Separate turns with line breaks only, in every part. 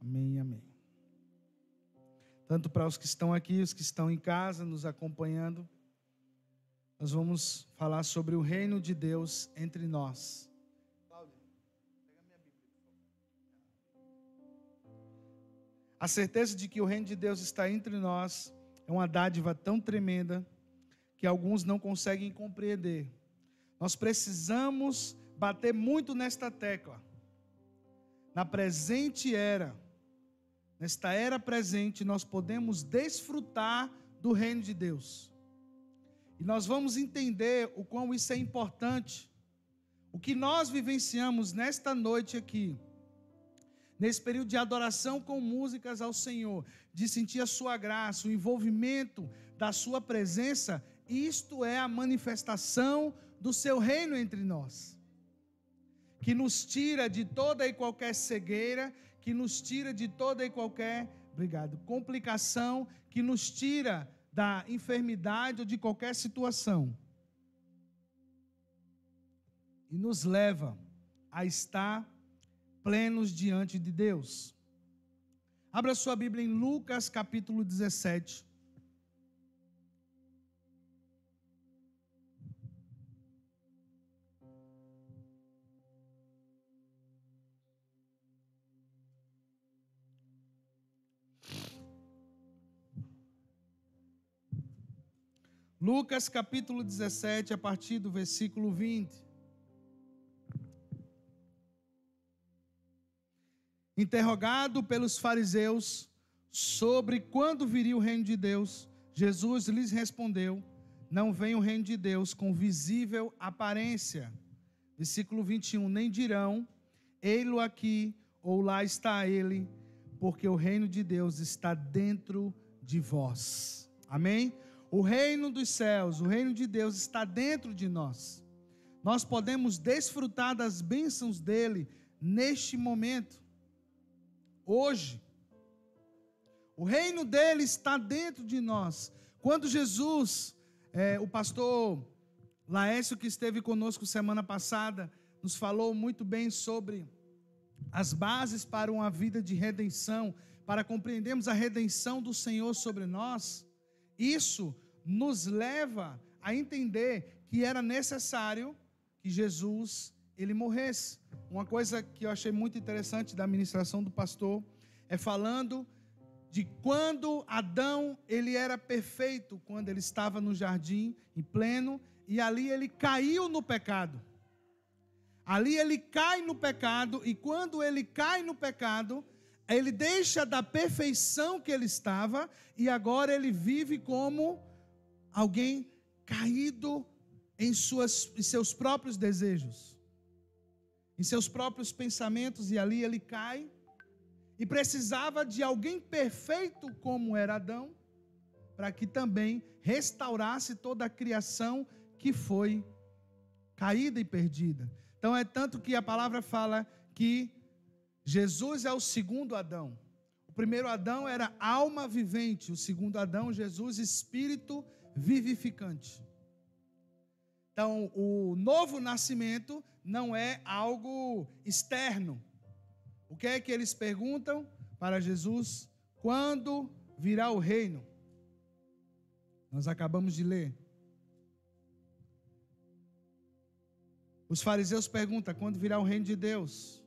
Amém, amém. Tanto para os que estão aqui, os que estão em casa, nos acompanhando, nós vamos falar sobre o reino de Deus entre nós. Cláudia, pega minha Bíblia, por favor. A certeza de que o reino de Deus está entre nós é uma dádiva tão tremenda que alguns não conseguem compreender. Nós precisamos bater muito nesta tecla. Na presente era, nesta era presente, nós podemos desfrutar do reino de Deus. E nós vamos entender o quão isso é importante. O que nós vivenciamos nesta noite aqui, nesse período de adoração com músicas ao Senhor, de sentir a sua graça, o envolvimento da sua presença, isto é a manifestação do seu reino entre nós, que nos tira de toda e qualquer cegueira, que nos tira de toda e qualquer, complicação, que nos tira da enfermidade ou de qualquer situação, e nos leva a estar plenos diante de Deus. Abra sua Bíblia em Lucas capítulo 17. Lucas capítulo 17, a partir do versículo 20. Interrogado pelos fariseus sobre quando viria o reino de Deus, Jesus lhes respondeu: não vem o reino de Deus com visível aparência. Versículo 21, nem dirão, ei-lo aqui, ou lá está ele, porque o reino de Deus está dentro de vós. Amém? O reino dos céus, o reino de Deus está dentro de nós. Nós podemos desfrutar das bênçãos dele neste momento. Hoje, o reino dele está dentro de nós. Quando Jesus, o pastor Laércio, que esteve conosco semana passada, nos falou muito bem sobre as bases para uma vida de redenção, para compreendermos a redenção do Senhor sobre nós, isso nos leva a entender que era necessário que Jesus ele morresse. Uma coisa que eu achei muito interessante da ministração do pastor é falando de quando Adão ele era perfeito, quando ele estava no jardim em pleno, e ali ele caiu no pecado. Ali ele cai no pecado, e quando ele cai no pecado, ele deixa da perfeição que ele estava, e agora ele vive como alguém caído em seus próprios desejos, em seus próprios pensamentos, e ali ele cai, e precisava de alguém perfeito como era Adão, para que também restaurasse toda a criação que foi caída e perdida. Então é tanto que a palavra fala que Jesus é o segundo Adão. O primeiro Adão era alma vivente, o segundo Adão, Jesus, espírito vivificante. Então, o novo nascimento não é algo externo. O que é que eles perguntam para Jesus? Quando virá o reino? Nós acabamos de ler. Os fariseus perguntam, quando virá o reino de Deus?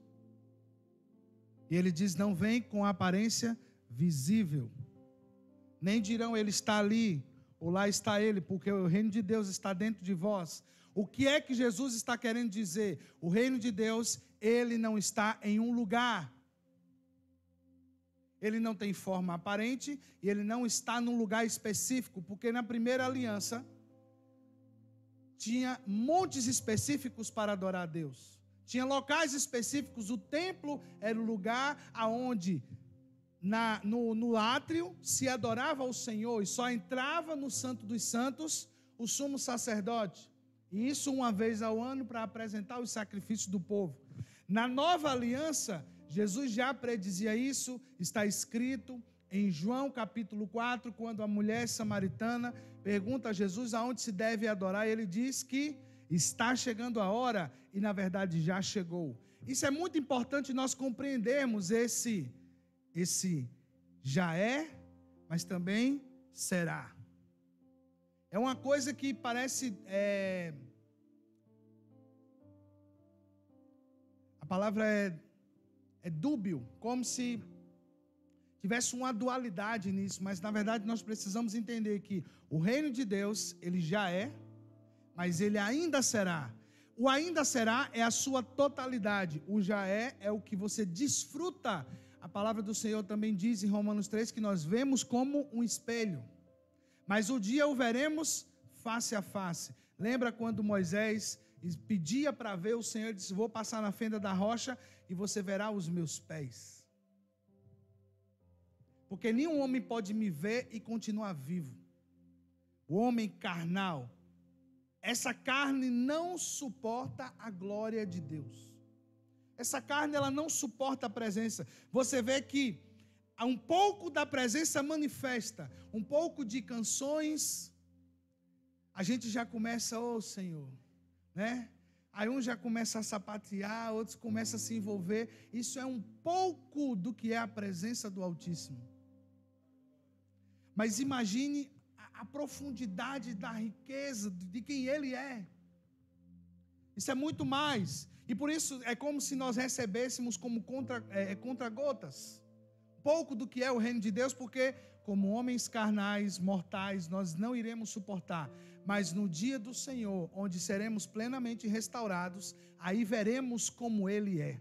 E ele diz, não vem com aparência visível. Nem dirão, ele está ali, ou lá está ele, porque o reino de Deus está dentro de vós. O que é que Jesus está querendo dizer? O reino de Deus, ele não está em um lugar. Ele não tem forma aparente e ele não está num lugar específico, porque na primeira aliança tinha montes específicos para adorar a Deus. Tinha locais específicos, o templo era o lugar aonde no átrio se adorava ao Senhor e só entrava no Santo dos Santos o sumo sacerdote. E isso uma vez ao ano para apresentar os sacrifícios do povo. Na nova aliança, Jesus já predizia isso, está escrito em João capítulo 4, quando a mulher samaritana pergunta a Jesus aonde se deve adorar, e ele diz que está chegando a hora, e na verdade já chegou. Isso é muito importante nós compreendermos esse já é, mas também será. É uma coisa que parece... a palavra é dúbio, como se tivesse uma dualidade nisso, mas na verdade nós precisamos entender que o reino de Deus, ele já é, mas ele ainda será. O ainda será é a sua totalidade. O já é o que você desfruta. A palavra do Senhor também diz em Romanos 3 que nós vemos como um espelho. Mas o dia o veremos face a face. Lembra quando Moisés pedia para ver o Senhor, disse: vou passar na fenda da rocha e você verá os meus pés. Porque nenhum homem pode me ver e continuar vivo. O homem carnal, essa carne não suporta a glória de Deus. Essa carne, ela não suporta a presença. Você vê que um pouco da presença manifesta, um pouco de canções, a gente já começa, ô Senhor, né? Aí um já começa a sapatear, outros começam a se envolver. Isso é um pouco do que é a presença do Altíssimo. Mas imagine a profundidade da riqueza de quem Ele é. Isso é muito mais. E por isso é como se nós recebêssemos como contra-gotas. Pouco do que é o reino de Deus, porque como homens carnais, mortais, nós não iremos suportar. Mas no dia do Senhor, onde seremos plenamente restaurados, aí veremos como Ele é.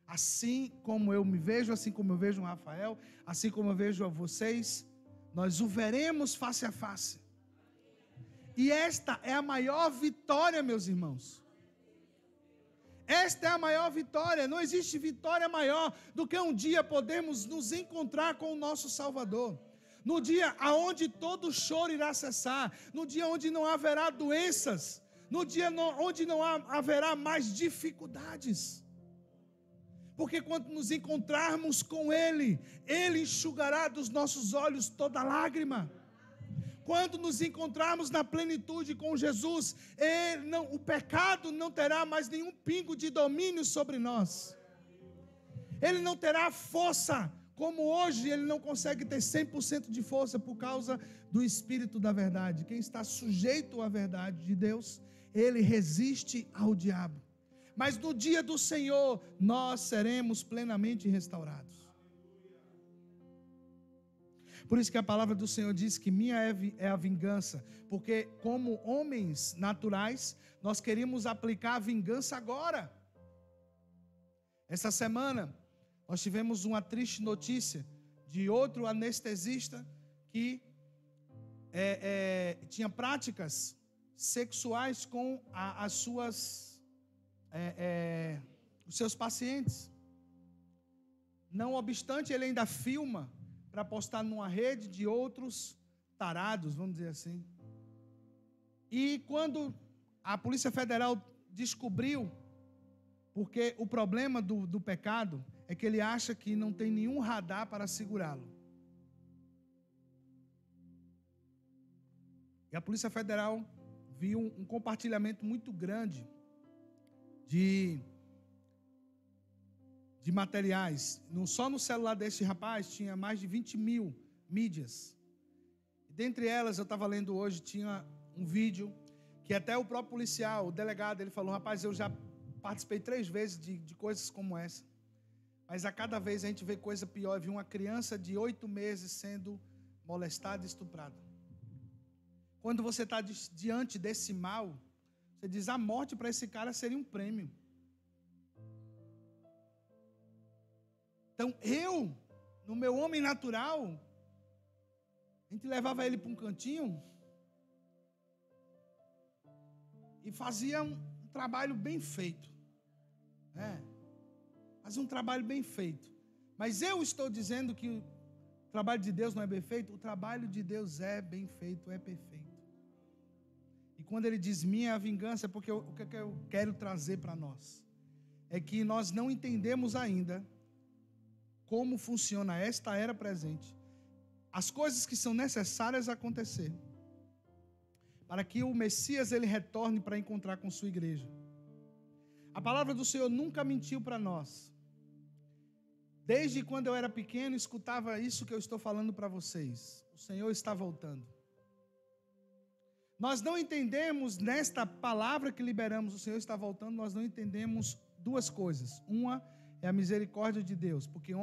Assim como eu me vejo, assim como eu vejo o Rafael, assim como eu vejo a vocês, nós o veremos face a face. E esta é a maior vitória, meus irmãos. Esta é a maior vitória. Não existe vitória maior do que um dia podermos nos encontrar com o nosso Salvador. No dia onde todo choro irá cessar. No dia onde não haverá doenças. No dia onde não haverá mais dificuldades. Porque quando nos encontrarmos com Ele, Ele enxugará dos nossos olhos toda lágrima. Quando nos encontrarmos na plenitude com Jesus, o pecado não terá mais nenhum pingo de domínio sobre nós. Ele não terá força, como hoje ele não consegue ter 100% de força por causa do Espírito da verdade. Quem está sujeito à verdade de Deus, ele resiste ao diabo. Mas no dia do Senhor, nós seremos plenamente restaurados. Por isso que a palavra do Senhor diz que minha é a vingança. Porque como homens naturais, nós queríamos aplicar a vingança agora. Essa semana, nós tivemos uma triste notícia de outro anestesista que tinha práticas sexuais com os seus pacientes. Não obstante, ele ainda filma para postar numa rede de outros tarados, vamos dizer assim. E quando a Polícia Federal descobriu, porque o problema do pecado é que ele acha que não tem nenhum radar para segurá-lo. E a Polícia Federal viu um compartilhamento muito grande de materiais. Só no celular desse rapaz tinha mais de 20 mil mídias. E dentre elas, eu estava lendo hoje, tinha um vídeo que até o próprio policial, o delegado, ele falou: rapaz, eu já participei 3 vezes de coisas como essa. Mas a cada vez a gente vê coisa pior. Eu vi uma criança de 8 meses sendo molestada e estuprada. Quando você está diante desse mal, você diz: a morte para esse cara seria um prêmio. Então no meu homem natural, a gente levava ele para um cantinho e fazia um trabalho bem feito. Fazia um trabalho bem feito. Mas eu estou dizendo que o trabalho de Deus não é bem feito. O trabalho de Deus é bem feito, é perfeito. E quando ele diz minha vingança, é porque o que eu quero trazer para nós é que nós não entendemos ainda como funciona esta era presente, as coisas que são necessárias acontecer, para que o Messias ele retorne para encontrar com sua igreja. A palavra do Senhor nunca mentiu para nós. Desde quando eu era pequeno, escutava isso que eu estou falando para vocês. O Senhor está voltando. Nós não entendemos nesta palavra que liberamos, o Senhor está voltando, nós não entendemos duas coisas. Uma é a misericórdia de Deus, porque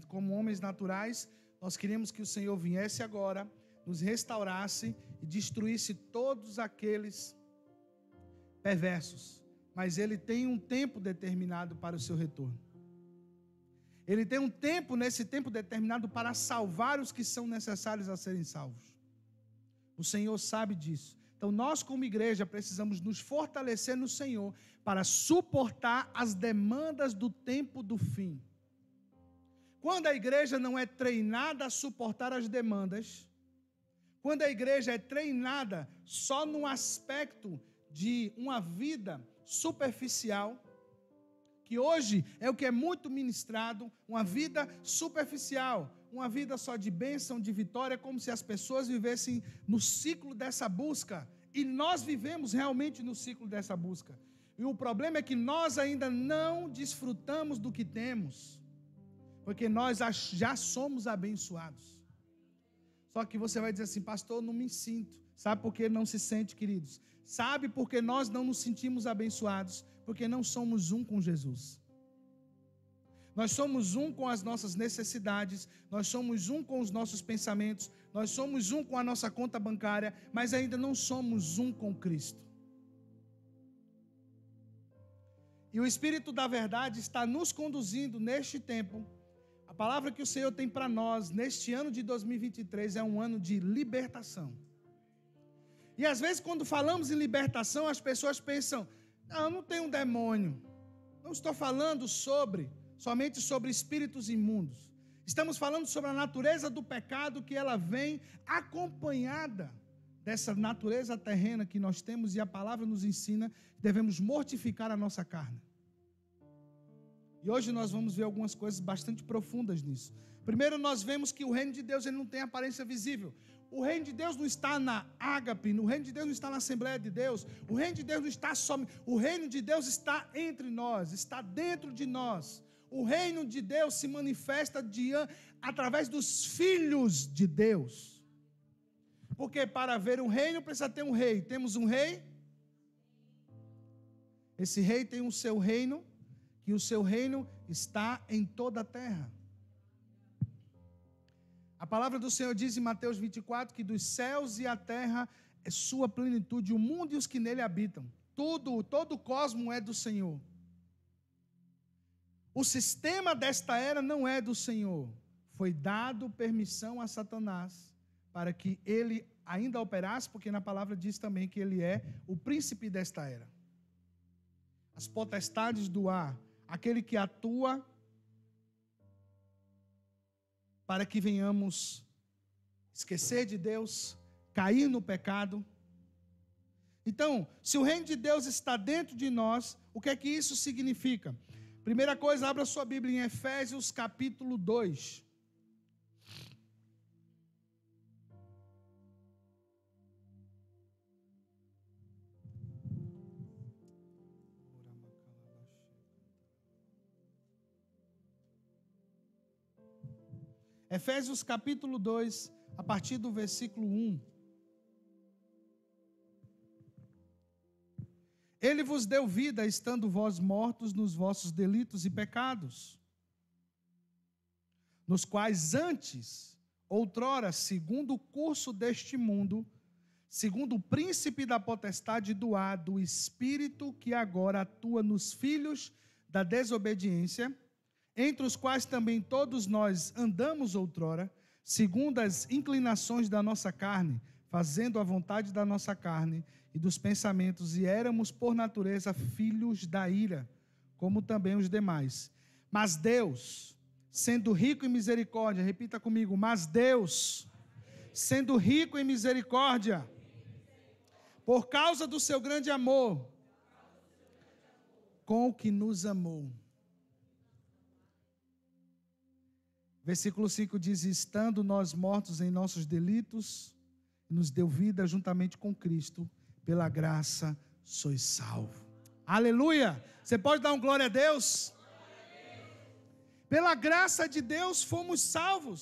como homens naturais, nós queríamos que o Senhor viesse agora, nos restaurasse e destruísse todos aqueles perversos. Mas Ele tem um tempo determinado para o seu retorno. Ele tem um tempo, nesse tempo determinado, para salvar os que são necessários a serem salvos. O Senhor sabe disso. Então, nós como igreja precisamos nos fortalecer no Senhor para suportar as demandas do tempo do fim. Quando a igreja não é treinada a suportar as demandas, quando a igreja é treinada só no aspecto de uma vida superficial, que hoje é o que é muito ministrado, uma vida superficial, uma vida só de bênção, de vitória, como se as pessoas vivessem no ciclo dessa busca, e nós vivemos realmente no ciclo dessa busca. E o problema é que nós ainda não desfrutamos do que temos, porque nós já somos abençoados. Só que você vai dizer assim, pastor, não me sinto. Sabe por que não se sente, queridos? Sabe por que nós não nos sentimos abençoados? Porque não somos um com Jesus. Nós somos um com as nossas necessidades, nós somos um com os nossos pensamentos, nós somos um com a nossa conta bancária, mas ainda não somos um com Cristo. E o Espírito da verdade está nos conduzindo neste tempo. A palavra que o Senhor tem para nós neste ano de 2023 é um ano de libertação. E às vezes quando falamos em libertação, as pessoas pensam, não tem um demônio. Não estou falando somente sobre espíritos imundos. Estamos falando sobre a natureza do pecado, que ela vem acompanhada dessa natureza terrena que nós temos, e a palavra nos ensina que devemos mortificar a nossa carne. E hoje nós vamos ver algumas coisas bastante profundas nisso. Primeiro, nós vemos que o reino de Deus ele não tem aparência visível. O reino de Deus não está na ágape, o reino de Deus não está na Assembleia de Deus, o reino de Deus não está o reino de Deus está entre nós, está dentro de nós. O reino de Deus se manifesta através dos filhos de Deus. Porque para haver um reino precisa ter um rei. Temos um rei? Esse rei tem o seu reino, que o seu reino está em toda a terra. A palavra do Senhor diz em Mateus 24 que dos céus e a terra é sua plenitude, o mundo e os que nele habitam. Todo o cosmo é do Senhor. O sistema desta era não é do Senhor. Foi dado permissão a Satanás para que ele ainda operasse, porque na palavra diz também que ele é o príncipe desta era. As potestades do ar, aquele que atua para que venhamos esquecer de Deus, cair no pecado. Então, se o reino de Deus está dentro de nós, o que é que isso significa? Primeira coisa, abra sua Bíblia em Efésios capítulo 2. Efésios capítulo 2, a partir do versículo 1. Ele vos deu vida, estando vós mortos nos vossos delitos e pecados, nos quais antes, outrora, segundo o curso deste mundo, segundo o príncipe da potestade do ar, do espírito que agora atua nos filhos da desobediência, entre os quais também todos nós andamos outrora, segundo as inclinações da nossa carne, fazendo a vontade da nossa carne e dos pensamentos, e éramos por natureza filhos da ira, como também os demais. Mas Deus, sendo rico em misericórdia, repita comigo, mas Deus, sendo rico em misericórdia, por causa do seu grande amor, com o que nos amou. Versículo 5 diz, estando nós mortos em nossos delitos, nos deu vida juntamente com Cristo, pela graça sois salvos. Aleluia! Você pode dar um glória a Deus? Pela graça de Deus fomos salvos.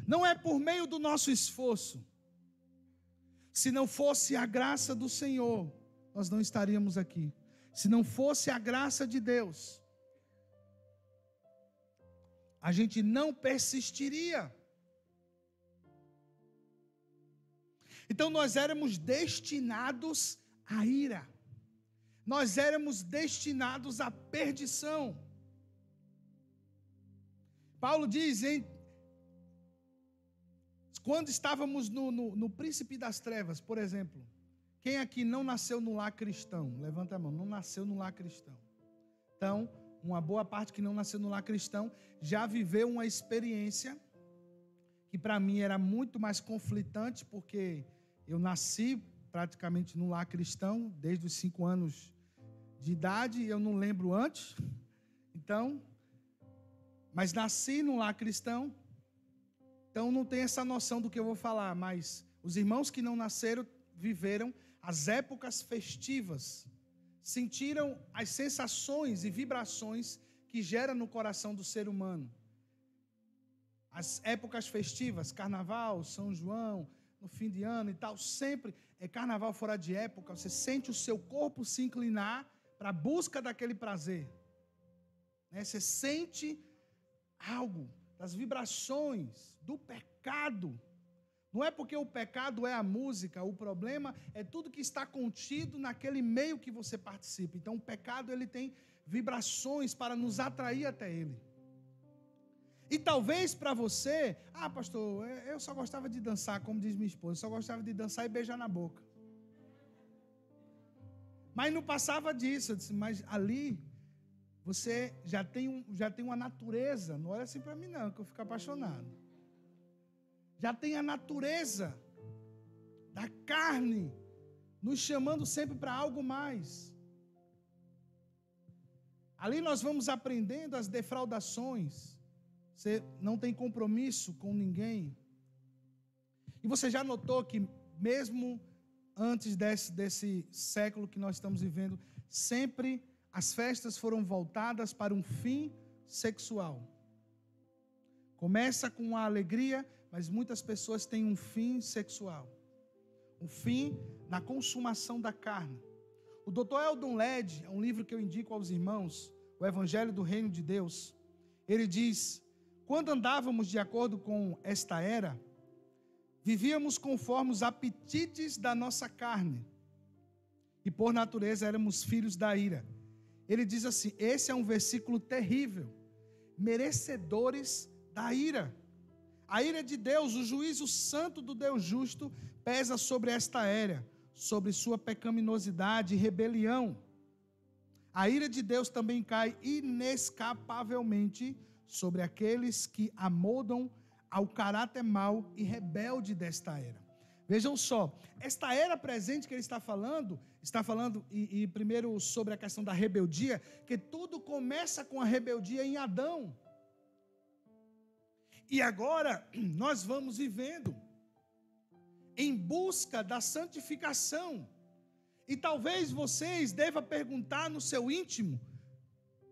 Não é por meio do nosso esforço. Se não fosse a graça do Senhor, nós não estaríamos aqui. Se não fosse a graça de Deus, a gente não persistiria. Então nós éramos destinados à ira. Nós éramos destinados à perdição. Paulo diz, quando estávamos no príncipe das trevas, por exemplo, quem aqui não nasceu no lar cristão? Levanta a mão, não nasceu no lar cristão. Então, uma boa parte que não nasceu no lar cristão já viveu uma experiência que para mim era muito mais conflitante, porque eu nasci praticamente no lar cristão, desde os 5 anos de idade, eu não lembro antes. Então, mas nasci no lar cristão, então não tenho essa noção do que eu vou falar, mas os irmãos que não nasceram viveram as épocas festivas, sentiram as sensações e vibrações que geram no coração do ser humano. As épocas festivas, carnaval, São João, no fim de ano e tal, sempre é carnaval fora de época, você sente o seu corpo se inclinar para a busca daquele prazer. Né? Você sente algo das vibrações do pecado. Não é porque o pecado é a música, o problema é tudo que está contido naquele meio que você participa. Então o pecado ele tem vibrações para nos atrair até ele. E talvez para você, pastor, eu só gostava de dançar, como diz minha esposa, eu só gostava de dançar e beijar na boca. Mas não passava disso, eu disse, mas ali você já tem uma natureza, não olha assim para mim não, que eu fico apaixonado. Já tem a natureza da carne, nos chamando sempre para algo mais. Ali nós vamos aprendendo as defraudações. Você não tem compromisso com ninguém. E você já notou que mesmo antes desse século que nós estamos vivendo, sempre as festas foram voltadas para um fim sexual. Começa com a alegria, mas muitas pessoas têm um fim sexual. Um fim na consumação da carne. O Dr. Eldon Led, é um livro que eu indico aos irmãos, o Evangelho do Reino de Deus. Ele diz, quando andávamos de acordo com esta era, vivíamos conforme os apetites da nossa carne. E por natureza éramos filhos da ira. Ele diz assim, esse é um versículo terrível. Merecedores da ira. A ira de Deus, o juízo santo do Deus justo, pesa sobre esta era, sobre sua pecaminosidade e rebelião. A ira de Deus também cai inescapavelmente sobre aqueles que amoldam ao caráter mau e rebelde desta era. Vejam só, esta era presente que ele está falando e primeiro sobre a questão da rebeldia, que tudo começa com a rebeldia em Adão. E agora nós vamos vivendo em busca da santificação. E talvez vocês devam perguntar no seu íntimo,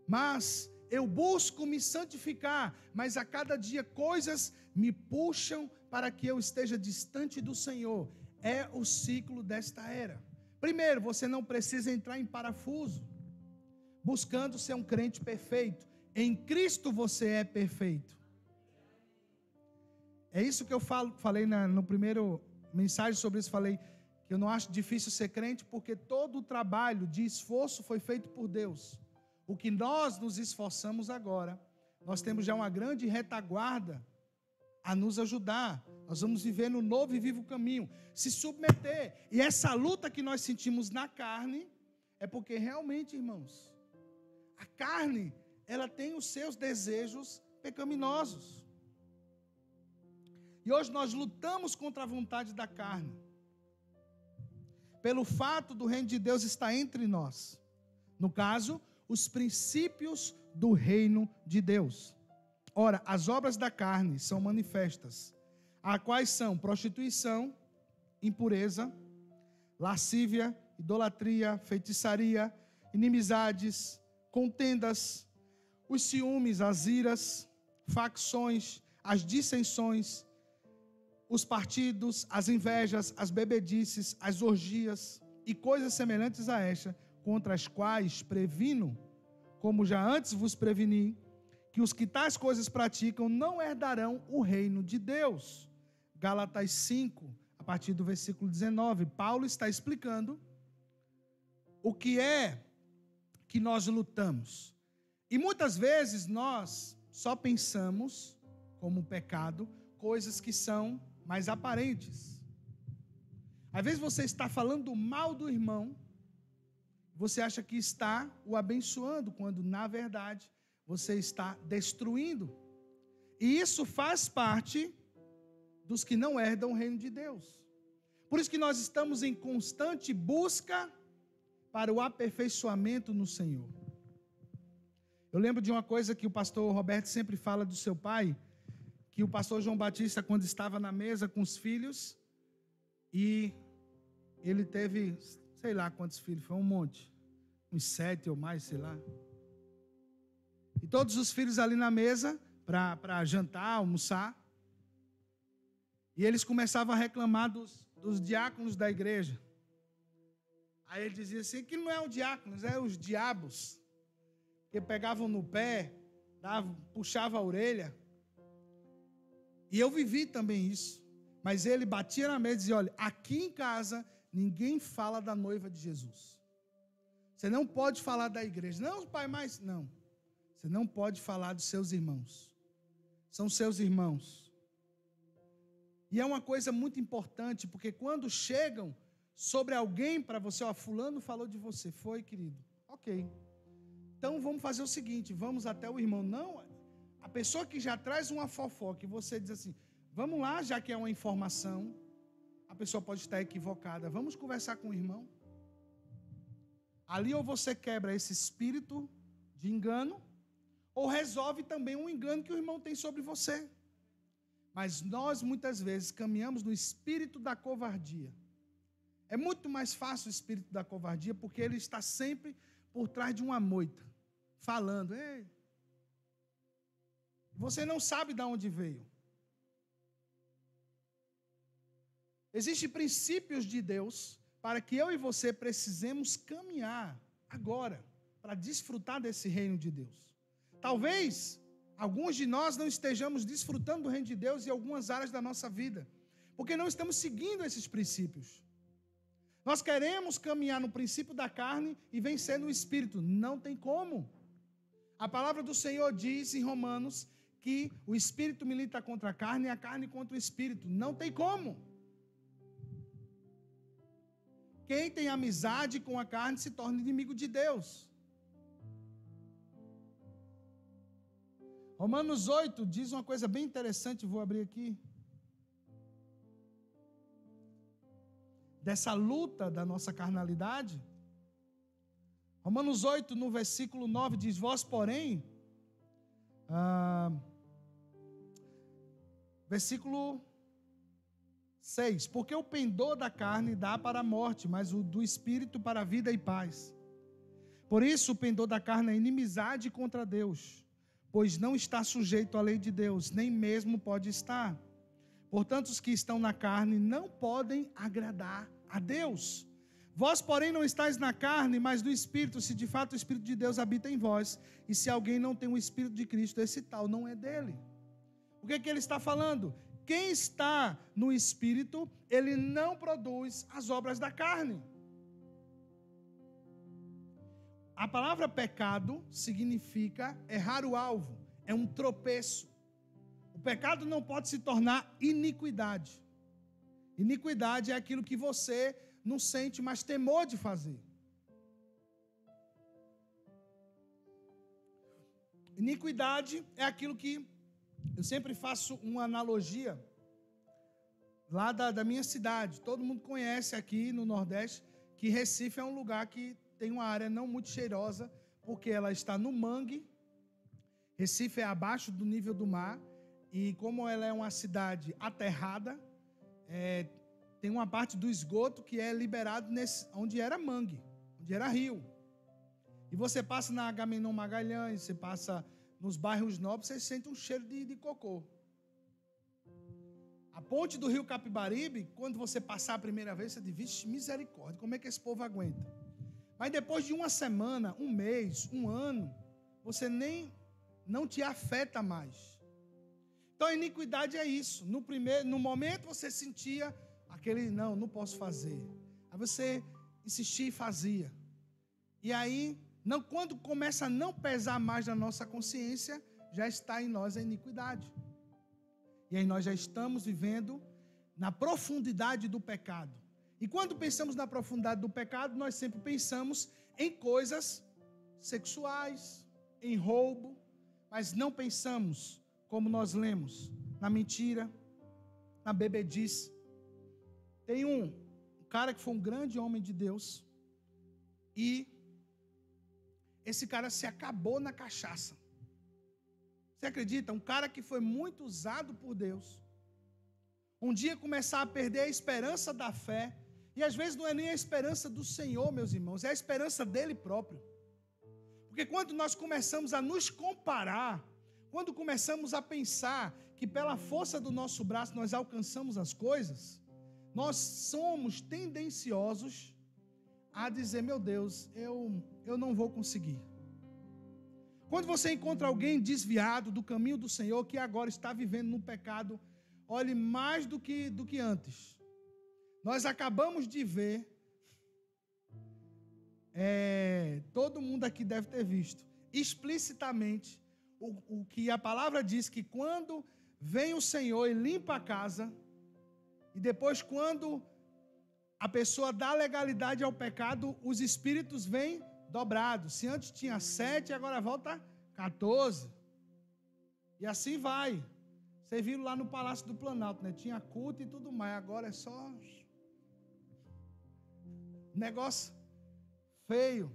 mas eu busco me santificar, mas a cada dia coisas me puxam para que eu esteja distante do Senhor. É o ciclo desta era. Primeiro, você não precisa entrar em parafuso, buscando ser um crente perfeito. Em Cristo você é perfeito. É isso que eu falei no primeiro mensagem sobre isso, falei que eu não acho difícil ser crente, porque todo o trabalho de esforço foi feito por Deus. O que nós nos esforçamos agora, nós temos já uma grande retaguarda a nos ajudar. Nós vamos viver no novo e vivo caminho, se submeter. E essa luta que nós sentimos na carne, é porque realmente, irmãos, a carne, ela tem os seus desejos pecaminosos. E hoje nós lutamos contra a vontade da carne. Pelo fato do reino de Deus estar entre nós. No caso, os princípios do reino de Deus. Ora, as obras da carne são manifestas, a quais são prostituição, impureza, lascívia, idolatria, feitiçaria, inimizades, contendas, os ciúmes, as iras, facções, as dissensões, os partidos, as invejas, as bebedices, as orgias e coisas semelhantes a esta, contra as quais previno, como já antes vos preveni, que os que tais coisas praticam não herdarão o reino de Deus. Gálatas 5, a partir do versículo 19, Paulo está explicando o que é que nós lutamos. E muitas vezes nós só pensamos, como pecado, coisas que são mais aparentes. Às vezes você está falando mal do irmão, você acha que está o abençoando, quando na verdade você está destruindo. E isso faz parte dos que não herdam o reino de Deus. Por isso que nós estamos em constante busca para o aperfeiçoamento no Senhor. Eu lembro de uma coisa que o pastor Roberto sempre fala do seu pai, que o pastor João Batista, quando estava na mesa com os filhos, e ele teve, sei lá quantos filhos, foi um monte, uns 7 ou mais, sei lá. E todos os filhos ali na mesa, para jantar, almoçar, e eles começavam a reclamar dos diáconos da igreja. Aí ele dizia assim, que não é os diáconos, é os diabos, que pegavam no pé, puxavam a orelha. E eu vivi também isso. Mas ele batia na mesa e dizia, olha, aqui em casa ninguém fala da noiva de Jesus. Você não pode falar da igreja. Não, pai, mas não. Você não pode falar dos seus irmãos. São seus irmãos. E é uma coisa muito importante, porque quando chegam sobre alguém para você, ó, fulano falou de você, foi, querido? Ok. Então vamos fazer o seguinte, vamos até o irmão. Não, a pessoa que já traz uma fofoca, e você diz assim, vamos lá, já que é uma informação, a pessoa pode estar equivocada, vamos conversar com o irmão. Ali ou você quebra esse espírito de engano, ou resolve também um engano que o irmão tem sobre você. Mas nós muitas vezes caminhamos no espírito da covardia. É muito mais fácil o espírito da covardia, porque ele está sempre por trás de uma moita, falando. Ei, você não sabe de onde veio. Existem princípios de Deus para que eu e você precisemos caminhar agora para desfrutar desse reino de Deus. Talvez alguns de nós não estejamos desfrutando do reino de Deus em algumas áreas da nossa vida, porque não estamos seguindo esses princípios. Nós queremos caminhar no princípio da carne e vencer no espírito. Não tem como. A palavra do Senhor diz em Romanos que o espírito milita contra a carne e a carne contra o espírito. Não tem como. Quem tem amizade com a carne se torna inimigo de Deus. Romanos 8 diz uma coisa bem interessante, vou abrir aqui. Dessa luta da nossa carnalidade. Romanos 8, no versículo 9, diz, vós, porém, versículo 6, porque o pendor da carne dá para a morte, mas o do espírito para a vida e paz. Por isso o pendor da carne é inimizade contra Deus, pois não está sujeito à lei de Deus, nem mesmo pode estar. Portanto, os que estão na carne não podem agradar a Deus. Vós, porém, não estáis na carne, mas no Espírito, se de fato o Espírito de Deus habita em vós. E se alguém não tem o Espírito de Cristo, esse tal não é dele. O que é que ele está falando? Quem está no Espírito, ele não produz as obras da carne. A palavra pecado significa errar o alvo, é um tropeço. O pecado não pode se tornar iniquidade. Iniquidade é aquilo que você não sente mais temor de fazer. Iniquidade é aquilo que eu sempre faço uma analogia lá da minha cidade. Todo mundo conhece aqui no Nordeste que Recife é um lugar que tem uma área não muito cheirosa, porque ela está no mangue. Recife é abaixo do nível do mar. E como ela é uma cidade aterrada, tem uma parte do esgoto que é liberado onde era mangue, onde era rio. E você passa na Agamenon Magalhães, você passa nos bairros nobres, você sente um cheiro de cocô. A ponte do rio Capibaribe, quando você passar a primeira vez, você diz, vixe, misericórdia, como é que esse povo aguenta? Mas depois de uma semana, um mês, um ano, você não te afeta mais. Então a iniquidade é isso. No momento você sentia aquele, não posso fazer. Aí você insistia e fazia. E aí, quando começa a não pesar mais na nossa consciência, já está em nós a iniquidade. E aí nós já estamos vivendo na profundidade do pecado. E quando pensamos na profundidade do pecado, nós sempre pensamos em coisas sexuais, em roubo, mas não pensamos, como nós lemos, na mentira, na bebedice. Tem um cara que foi um grande homem de Deus e esse cara se acabou na cachaça. Você acredita? Um cara que foi muito usado por Deus. Um dia começar a perder a esperança da fé. E às vezes não é nem a esperança do Senhor, meus irmãos, é a esperança dele próprio. Porque quando nós começamos a nos comparar, quando começamos a pensar que pela força do nosso braço nós alcançamos as coisas, nós somos tendenciosos a dizer, meu Deus, eu não vou conseguir. Quando você encontra alguém desviado do caminho do Senhor, que agora está vivendo no pecado, olhe mais do que antes. Nós acabamos de ver, todo mundo aqui deve ter visto, explicitamente, o que a palavra diz, que quando vem o Senhor e limpa a casa, e depois quando a pessoa dá legalidade ao pecado, os espíritos vêm dobrados. Se antes tinha 7, agora volta 14. E assim vai. Vocês viram lá no Palácio do Planalto, né? Tinha culto e tudo mais, agora é só negócio feio.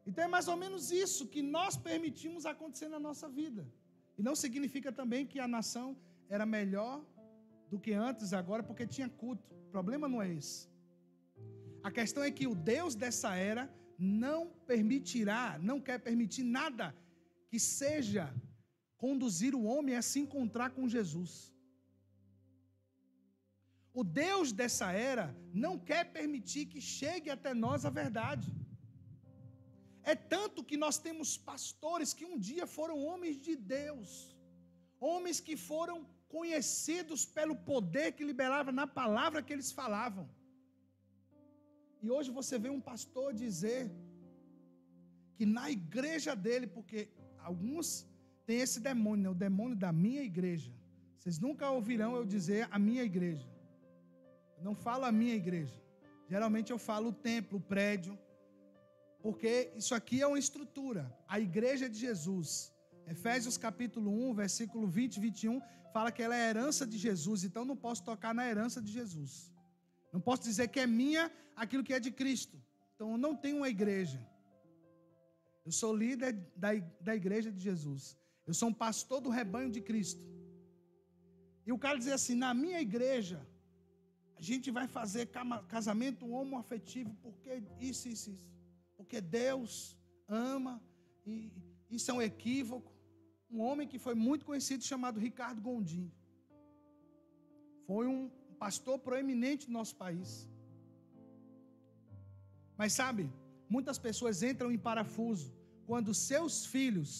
Então é mais ou menos isso que nós permitimos acontecer na nossa vida. E não significa também que a nação era melhor do que antes agora, porque tinha culto. O problema não é esse. A questão é que o Deus dessa era não quer permitir nada que seja conduzir o homem a se encontrar com Jesus. O Deus dessa era não quer permitir que chegue até nós a verdade. É tanto que nós temos pastores que um dia foram homens de Deus, homens que foram conhecidos pelo poder que liberava na palavra que eles falavam. E hoje você vê um pastor dizer que na igreja dele, porque alguns têm esse demônio, né? O demônio da minha igreja. Vocês nunca ouvirão eu dizer a minha igreja. Eu não falo a minha igreja. Geralmente eu falo o templo, o prédio, porque isso aqui é uma estrutura. A igreja de Jesus. Efésios capítulo 1, versículo 20 e 21, fala que ela é a herança de Jesus, então não posso tocar na herança de Jesus. Não posso dizer que é minha aquilo que é de Cristo. Então eu não tenho uma igreja. Eu sou líder da igreja de Jesus. Eu sou um pastor do rebanho de Cristo. E o cara diz assim, na minha igreja, a gente vai fazer casamento homoafetivo, porque isso. Porque Deus ama, e isso é um equívoco. Um homem que foi muito conhecido, chamado Ricardo Gondim. Foi um pastor proeminente do nosso país. Mas sabe, muitas pessoas entram em parafuso quando seus filhos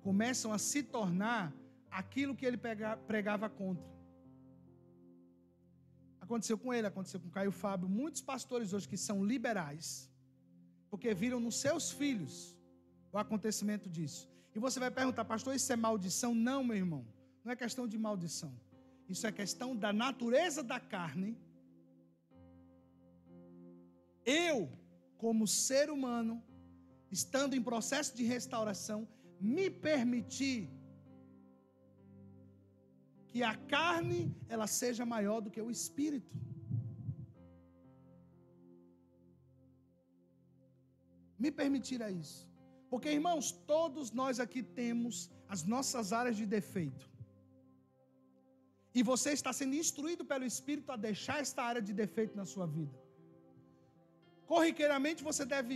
começam a se tornar aquilo que ele pregava contra. Aconteceu com ele, aconteceu com Caio Fábio. Muitos pastores hoje que são liberais, porque viram nos seus filhos o acontecimento disso. E você vai perguntar, pastor, isso é maldição? Não, meu irmão, não é questão de maldição. Isso é questão da natureza da carne. Eu, como ser humano, estando em processo de restauração, me permitir que a carne ela seja maior do que o espírito. Me permitir a isso. Porque, irmãos, todos nós aqui temos as nossas áreas de defeito. E você está sendo instruído pelo Espírito a deixar esta área de defeito na sua vida. Corriqueiramente você deve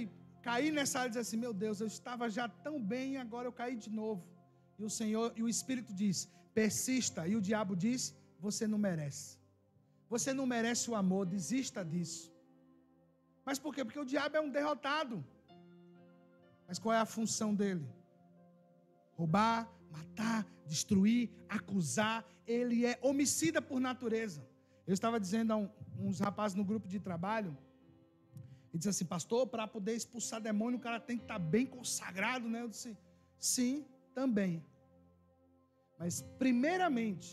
cair nessa área e dizer assim, meu Deus, eu estava já tão bem e agora eu caí de novo. E o Senhor, e o Espírito diz, persista. E o diabo diz, você não merece. Você não merece o amor, desista disso. Mas por quê? Porque o diabo é um derrotado. Mas qual é a função dele? Roubar, matar, destruir, acusar. Ele é homicida por natureza. Eu estava dizendo a uns rapazes no grupo de trabalho, e disse assim, pastor, para poder expulsar demônio, o cara tem que estar bem consagrado, né? Eu disse, sim, também. Mas, primeiramente,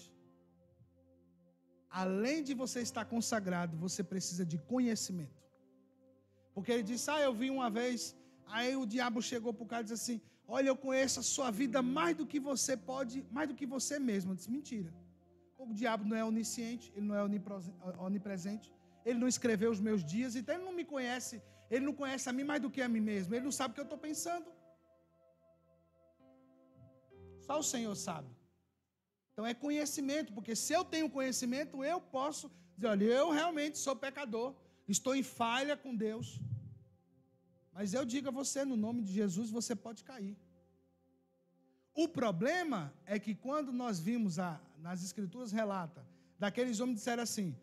além de você estar consagrado, você precisa de conhecimento. Porque ele disse, eu vi uma vez, aí o diabo chegou para o cara e disse assim, olha, eu conheço a sua vida mais do que você pode, mais do que você mesmo. Eu disse, mentira. O diabo não é onisciente, ele não é onipresente, ele não escreveu os meus dias, então ele não me conhece, ele não conhece a mim mais do que a mim mesmo, ele não sabe o que eu estou pensando. Só o Senhor sabe. Então é conhecimento, porque se eu tenho conhecimento, eu posso dizer, olha, eu realmente sou pecador, estou em falha com Deus. Mas eu digo a você, no nome de Jesus, você pode cair. O problema é que quando nós vimos, nas Escrituras relata, daqueles homens disseram assim,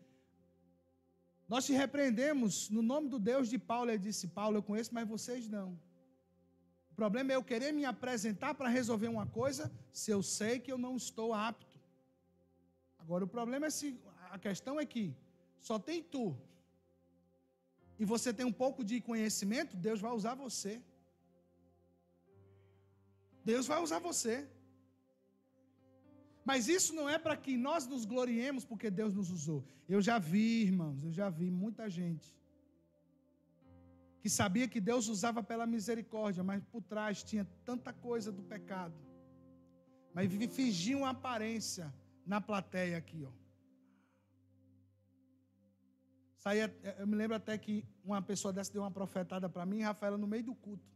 nós te repreendemos no nome do Deus de Paulo. Ele disse, Paulo, eu conheço, mas vocês não. O problema é eu querer me apresentar para resolver uma coisa, se eu sei que eu não estou apto. Agora, o problema é se, a questão é que só tem tu, e você tem um pouco de conhecimento, Deus vai usar você. Deus vai usar você. Mas isso não é para que nós nos gloriemos porque Deus nos usou. Eu já vi, irmãos, muita gente que sabia que Deus usava pela misericórdia, mas por trás tinha tanta coisa do pecado. Mas fingiam uma aparência na plateia aqui, ó. Eu me lembro até que uma pessoa dessa deu uma profetada para mim, Rafaela, no meio do culto.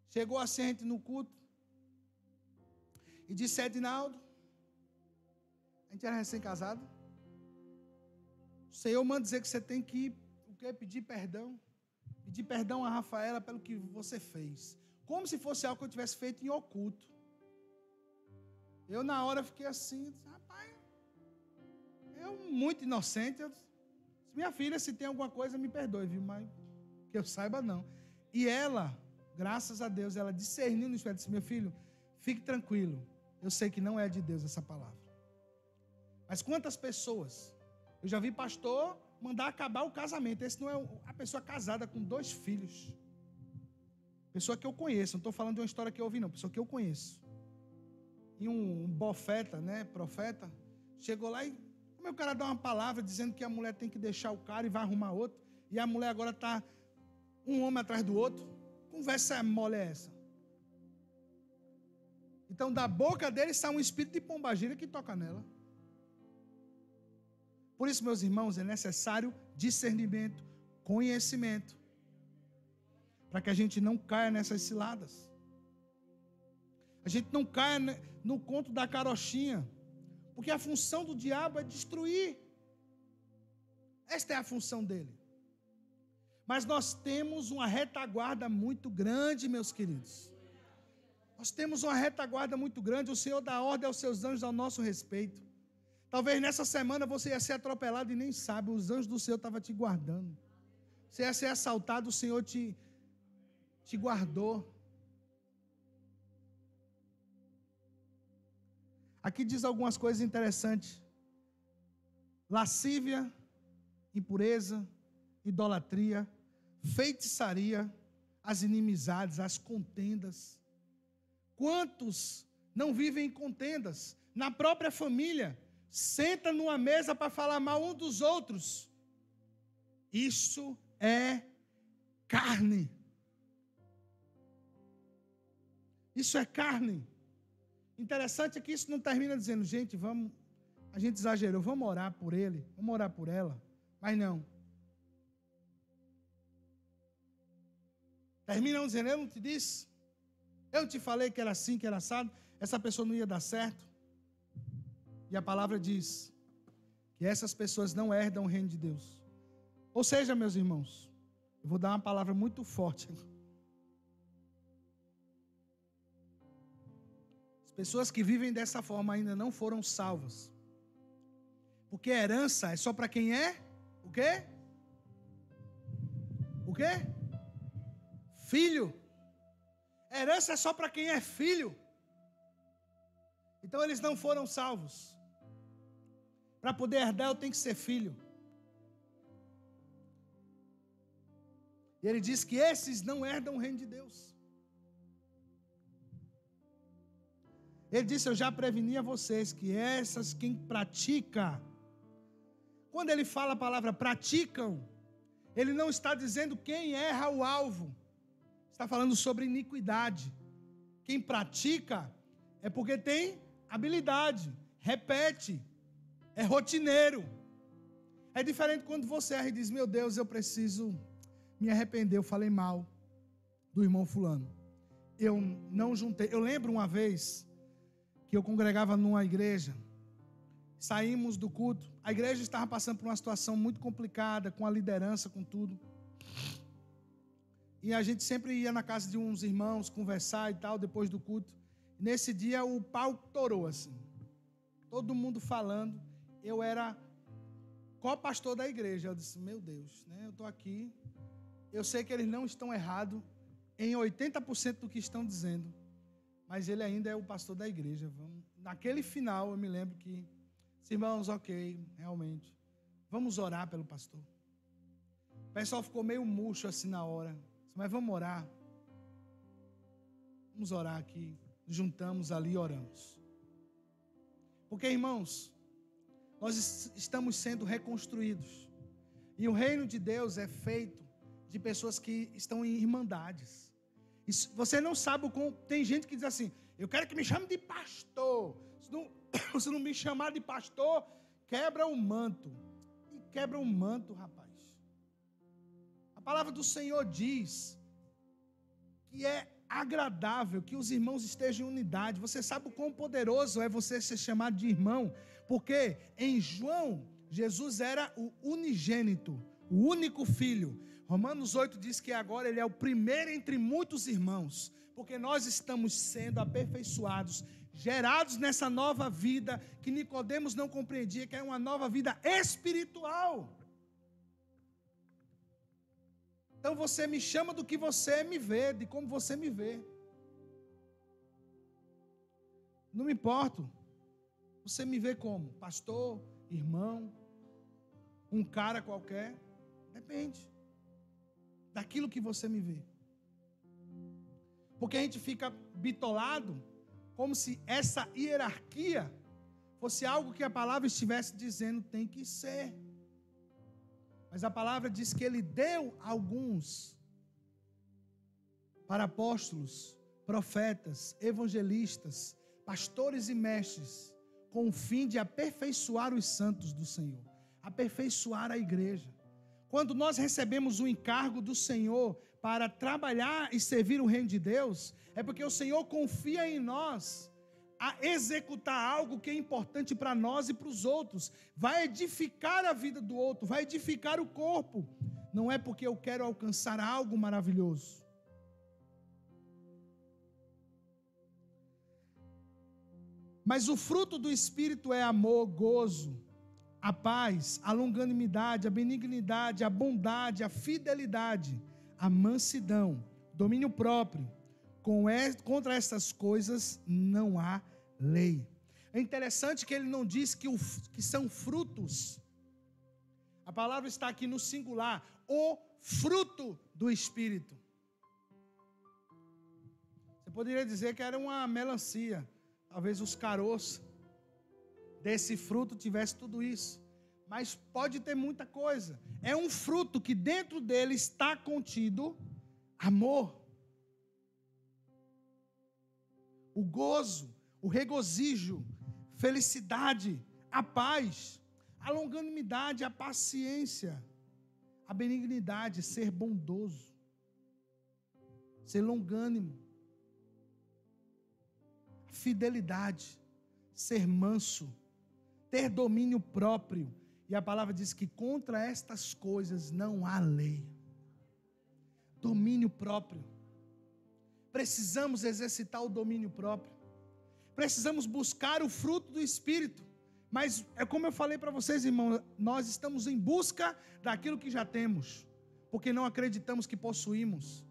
Chegou assim a gente no culto e disse, Edinaldo, a gente era recém-casado, o Senhor manda dizer que você tem que pedir perdão a Rafaela pelo que você fez, como se fosse algo que eu tivesse feito em oculto. Eu na hora fiquei assim, disse, rapaz, eu muito inocente, eu disse, minha filha, se tem alguma coisa me perdoe, viu, mas que eu saiba não. E ela, graças a Deus, ela discerniu no espírito, disse, meu filho, fique tranquilo, eu sei que não é de Deus essa palavra. Mas quantas pessoas, eu já vi pastor mandar acabar o casamento, esse não é a pessoa casada com 2 filhos, pessoa que eu conheço, não estou falando de uma história que eu ouvi não, pessoa que eu conheço, e um bofeta, né, profeta, chegou lá e, como é o cara dá uma palavra dizendo que a mulher tem que deixar o cara e vai arrumar outro, e a mulher agora está um homem atrás do outro, conversa mole é essa? Então da boca dele sai um espírito de pombagira que toca nela. Por isso, meus irmãos, é necessário discernimento, conhecimento, para que a gente não caia nessas ciladas. A gente não caia no conto da carochinha, porque a função do diabo é destruir. Esta é a função dele. Mas nós temos uma retaguarda muito grande, meus queridos. Nós temos uma retaguarda muito grande. O Senhor dá ordem aos seus anjos ao nosso respeito. Talvez nessa semana você ia ser atropelado e nem sabe. Os anjos do Senhor estavam te guardando. Você ia ser assaltado, o Senhor te guardou. Aqui diz algumas coisas interessantes. Lascívia, impureza, idolatria, feitiçaria, as inimizades, as contendas. Quantos não vivem em contendas? Na própria família, senta numa mesa para falar mal um dos outros. Isso é carne. Isso é carne. Interessante é que isso não termina dizendo, gente, a gente exagerou, vamos orar por ele, vamos orar por ela. Mas não. Terminam dizendo, eu não te disse, eu não te falei que era assim, que era assado, essa pessoa não ia dar certo. E a palavra diz que essas pessoas não herdam o reino de Deus. Ou seja, meus irmãos, Eu vou dar uma palavra muito forte. As pessoas que vivem dessa forma ainda não foram salvas. Porque herança é só para quem é o quê? O quê? Filho. Herança é só para quem é filho. Então eles não foram salvos. Para poder herdar eu tenho que ser filho. E ele diz que esses não herdam o reino de Deus. Ele disse, eu já preveni a vocês que essas quem pratica. Quando ele fala a palavra praticam, ele não está dizendo quem erra o alvo. Está falando sobre iniquidade. Quem pratica é porque tem habilidade, repete, é rotineiro. É diferente quando você erra e diz, meu Deus, eu preciso me arrepender, eu falei mal do irmão fulano. Eu não juntei. Eu lembro uma vez que eu congregava numa igreja, saímos do culto, a igreja estava passando por uma situação muito complicada, com a liderança, com tudo. E a gente sempre ia na casa de uns irmãos, conversar e tal, depois do culto. Nesse dia o pau torou assim. Todo mundo falando. Eu era co-pastor da igreja. Eu disse, meu Deus, né? Eu estou aqui. Eu sei que eles não estão errados em 80% do que estão dizendo. Mas ele ainda é o pastor da igreja. Naquele final, eu me lembro que, irmãos, ok, realmente. Vamos orar pelo pastor. O pessoal ficou meio murcho assim na hora. Mas vamos orar. Vamos orar aqui. Juntamos ali e oramos. Porque, irmãos, nós estamos sendo reconstruídos. E o reino de Deus é feito de pessoas que estão em irmandades. Isso, você não sabe o como. Tem gente que diz assim, eu quero que me chame de pastor. Se não me chamar de pastor, quebra o manto. E quebra o manto, rapaz. A palavra do Senhor diz que é agradável que os irmãos estejam em unidade. Você sabe o quão poderoso é você ser chamado de irmão? Porque em João, Jesus era o unigênito, o único filho. Romanos 8 diz que agora ele é o primeiro entre muitos irmãos, porque nós estamos sendo aperfeiçoados, gerados nessa nova vida que Nicodemos não compreendia, que é uma nova vida espiritual. Então você me chama do que você me vê, de como você me vê. Não me importo. Você me vê como? Pastor, irmão, um cara qualquer? Depende daquilo que você me vê. Porque a gente fica bitolado, como se essa hierarquia fosse algo que a palavra estivesse dizendo tem que ser. Mas a palavra diz que ele deu alguns para apóstolos, profetas, evangelistas, pastores e mestres, com o fim de aperfeiçoar os santos do Senhor, aperfeiçoar a igreja. Quando nós recebemos o encargo do Senhor para trabalhar e servir o reino de Deus, é porque o Senhor confia em nós a executar algo que é importante para nós e para os outros, vai edificar a vida do outro, vai edificar o corpo. Não é porque eu quero alcançar algo maravilhoso. Mas o fruto do Espírito é amor, gozo, a paz, a longanimidade, a benignidade, a bondade, a fidelidade, a mansidão, domínio próprio. Contra essas coisas não há lei. É interessante que ele não diz que são frutos. A palavra está aqui no singular, o fruto do Espírito. Você poderia dizer que era uma melancia. Talvez os caroços desse fruto tivesse tudo isso. Mas pode ter muita coisa. É um fruto que dentro dele está contido amor, o gozo, o regozijo, felicidade, a paz, a longanimidade, a paciência, a benignidade, ser bondoso, ser longânimo, a fidelidade, ser manso, ter domínio próprio. E a palavra diz que contra estas coisas não há lei. domínio próprio. Precisamos exercitar o domínio próprio. Precisamos buscar o fruto do Espírito. Mas é como eu falei para vocês, irmãos, nós estamos em busca daquilo que já temos, porque não acreditamos que possuímos.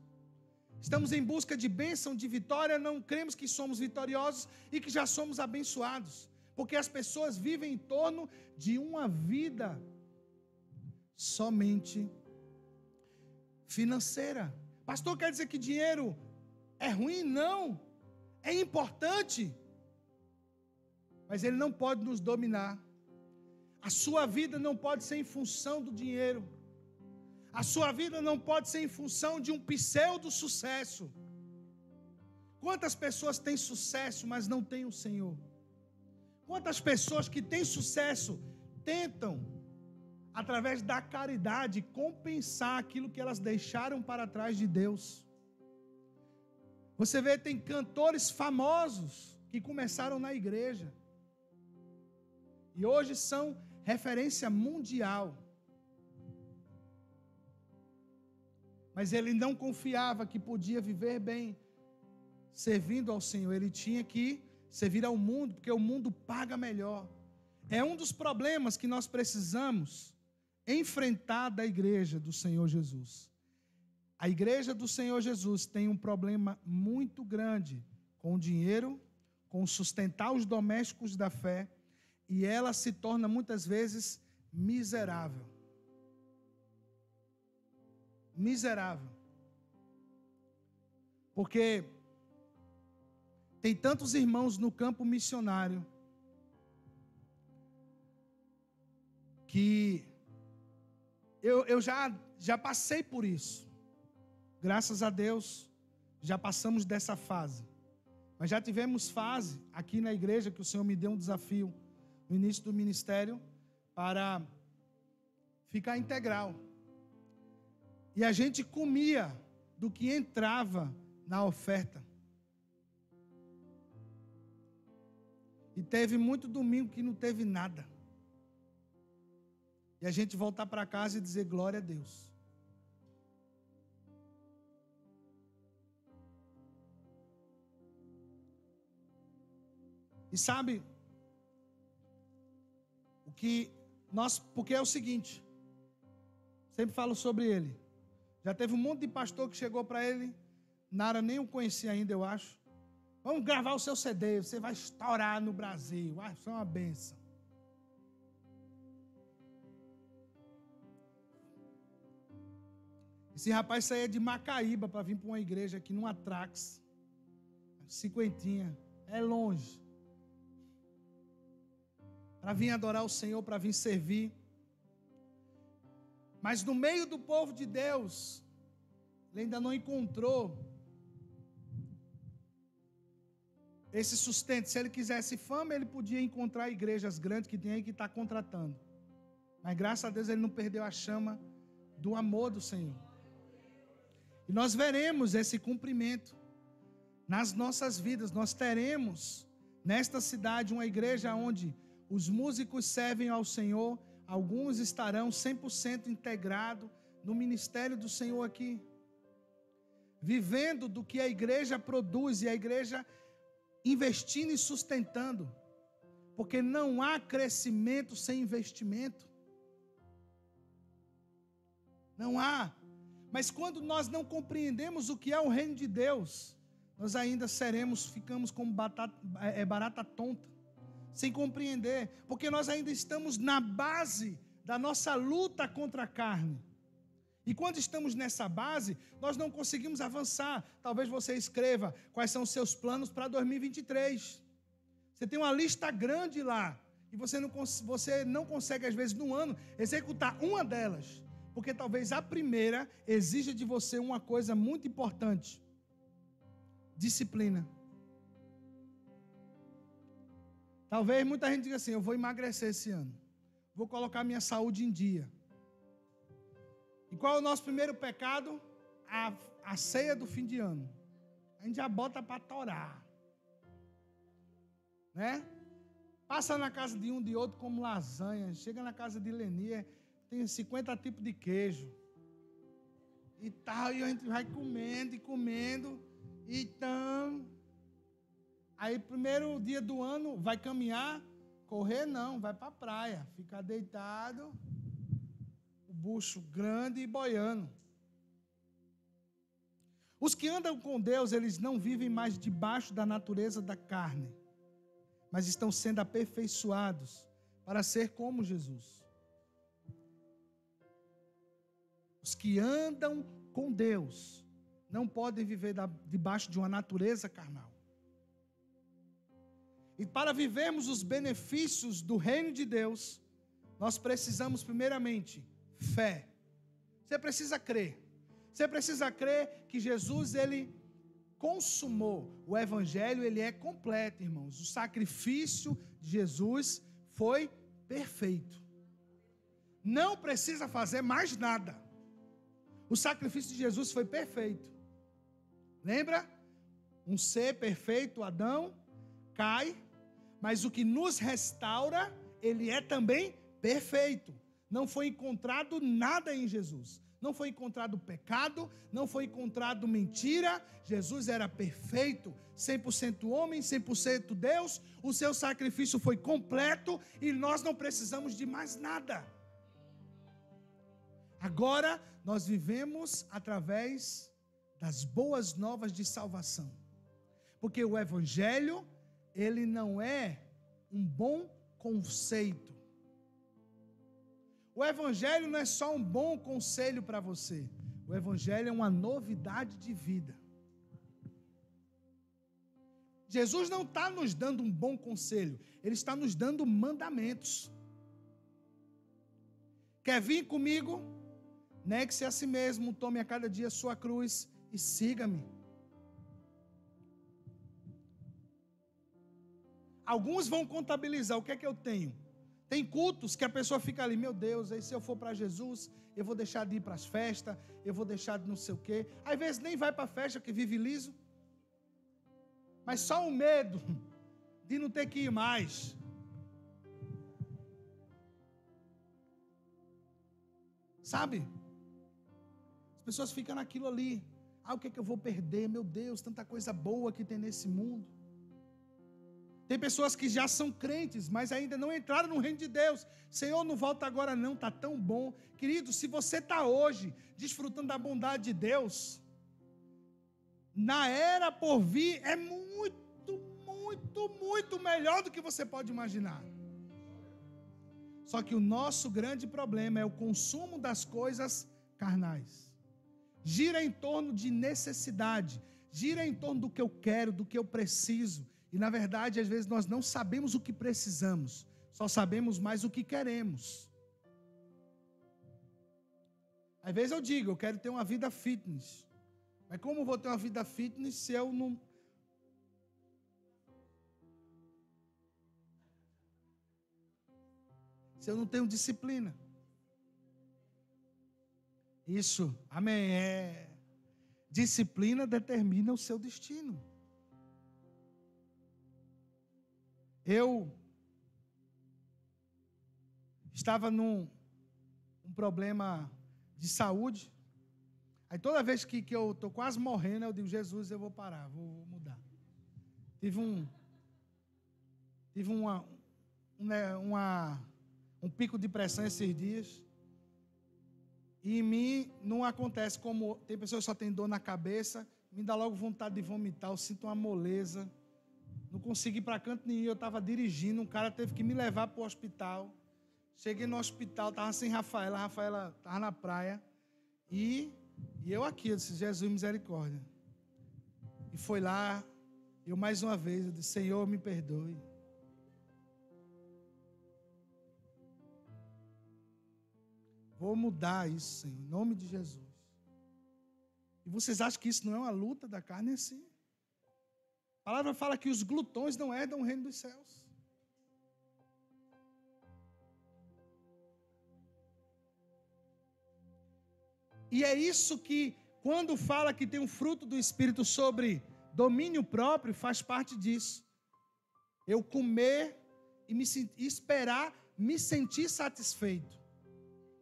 Estamos em busca de bênção, de vitória, não cremos que somos vitoriosos e que já somos abençoados. Porque as pessoas vivem em torno de uma vida somente financeira. Pastor, quer dizer que dinheiro é ruim? Não, é importante. Mas ele não pode nos dominar. A sua vida não pode ser em função do dinheiro. A sua vida não pode ser em função de um pseudo-sucesso. Quantas pessoas têm sucesso, mas não têm o Senhor? Quantas pessoas que têm sucesso tentam, através da caridade, compensar aquilo que elas deixaram para trás de Deus? Você vê, tem cantores famosos que começaram na igreja e hoje são referência mundial. Mas ele não confiava que podia viver bem servindo ao Senhor. Ele tinha que servir ao mundo, porque o mundo paga melhor. É um dos problemas que nós precisamos enfrentar da igreja do Senhor Jesus. A igreja do Senhor Jesus tem um problema muito grande com o dinheiro, com sustentar os domésticos da fé, e ela se torna muitas vezes miserável. Miserável. Porque tem tantos irmãos no campo missionário que eu já passei por isso. Graças a Deus, já passamos dessa fase. Mas já tivemos fase aqui na igreja que o Senhor me deu um desafio no início do ministério para ficar integral. E a gente comia do que entrava na oferta. E teve muito domingo que não teve nada. E a gente voltar para casa e dizer glória a Deus. E sabe, porque é o seguinte, sempre falo sobre ele. Já teve um monte de pastor que chegou para ele, Nara nem o conhecia ainda, eu acho. Vamos gravar o seu CD, você vai estourar no Brasil. Isso é uma bênção. Esse rapaz saía de Macaíba para vir para uma igreja aqui numa Trax. 50, é longe. Para vir adorar o Senhor, para vir servir. Mas no meio do povo de Deus, ele ainda não encontrou esse sustento. Se ele quisesse fama, ele podia encontrar igrejas grandes que tem aí que está contratando. Mas graças a Deus ele não perdeu a chama do amor do Senhor. E nós veremos esse cumprimento nas nossas vidas. Nós teremos nesta cidade uma igreja onde os músicos servem ao Senhor. Alguns estarão 100% integrados no ministério do Senhor aqui, vivendo do que a igreja produz e a igreja investindo e sustentando, porque não há crescimento sem investimento. Não há. Mas quando nós não compreendemos o que é o reino de Deus, nós ainda ficamos como barata tonta, sem compreender, porque nós ainda estamos na base da nossa luta contra a carne. E quando estamos nessa base, nós não conseguimos avançar. Talvez você escreva quais são os seus planos para 2023. Você tem uma lista grande lá, e você não consegue, às vezes, no ano, executar uma delas, porque talvez a primeira exija de você uma coisa muito importante: disciplina. Talvez muita gente diga assim: eu vou emagrecer esse ano, vou colocar minha saúde em dia. E qual é o nosso primeiro pecado? A ceia do fim de ano. A gente já bota para torar, né? Passa na casa de um de outro como lasanha. Chega na casa de Lenia, tem 50 tipos de queijo. e tal, e a gente vai comendo e comendo, então, aí primeiro dia do ano, vai caminhar, correr não, vai para a praia, ficar deitado, o bucho grande e boiando. Os que andam com Deus, eles não vivem mais debaixo da natureza da carne, mas estão sendo aperfeiçoados para ser como Jesus. Os que andam com Deus não podem viver debaixo de uma natureza carnal. E para vivermos os benefícios do reino de Deus, nós precisamos primeiramente fé. Você precisa crer. Você precisa crer que Jesus, ele consumou. O evangelho, ele é completo, irmãos. O sacrifício de Jesus foi perfeito. Não precisa fazer mais nada. O sacrifício de Jesus foi perfeito. Lembra? Um ser perfeito, Adão, cai, mas o que nos restaura, ele é também perfeito. Não foi encontrado nada em Jesus. Não foi encontrado pecado, não foi encontrado mentira. Jesus era perfeito, 100% homem, 100% Deus. O seu sacrifício foi completo e nós não precisamos de mais nada. Agora nós vivemos através das boas novas de salvação. Porque o evangelho, ele não é um bom conceito. O evangelho não é só um bom conselho para você. O evangelho é uma novidade de vida. Jesus não está nos dando um bom conselho. Ele está nos dando mandamentos. Quer vir comigo? Negue-se a si mesmo, tome a cada dia a sua cruz e siga-me. Alguns vão contabilizar, o que é que eu tenho? Tem cultos que a pessoa fica ali, meu Deus, aí se eu for para Jesus, eu vou deixar de ir para as festas, eu vou deixar de não sei o quê. Às vezes nem vai para a festa, que vive liso. Mas só o medo de não ter que ir mais. Sabe? As pessoas ficam naquilo ali. O que é que eu vou perder? Meu Deus, tanta coisa boa que tem nesse mundo. Tem pessoas que já são crentes, mas ainda não entraram no reino de Deus. Senhor, não volta agora não, está tão bom. Querido, se você está hoje desfrutando da bondade de Deus, na era por vir é muito, muito, muito melhor do que você pode imaginar. Só que o nosso grande problema é o consumo das coisas carnais. Gira em torno de necessidade, gira em torno do que eu quero, do que eu preciso. E na verdade, às vezes nós não sabemos o que precisamos, só sabemos mais o que queremos. Às vezes eu digo, eu quero ter uma vida fitness. Mas como eu vou ter uma vida fitness se eu não... Se eu não tenho disciplina? Isso, amém. Disciplina determina o seu destino. Eu estava num problema de saúde. Aí toda vez que eu estou quase morrendo, eu digo, Jesus, eu vou parar, vou mudar. Tive um pico de pressão esses dias. E em mim não acontece como tem pessoas que só tem dor na cabeça, me dá logo vontade de vomitar, eu sinto uma moleza. Não consegui ir para canto nenhum, eu estava dirigindo, um cara teve que me levar para o hospital. Cheguei no hospital, estava sem Rafaela, a Rafaela estava na praia. E eu aqui, eu disse, Jesus, misericórdia. E foi lá, eu mais uma vez, eu disse, Senhor, me perdoe. Vou mudar isso, Senhor, em nome de Jesus. E vocês acham que isso não é uma luta da carne? É assim. A palavra fala que os glutões não herdam o reino dos céus. E é isso que, quando fala que tem um fruto do Espírito sobre domínio próprio, faz parte disso. Eu comer e esperar me sentir satisfeito.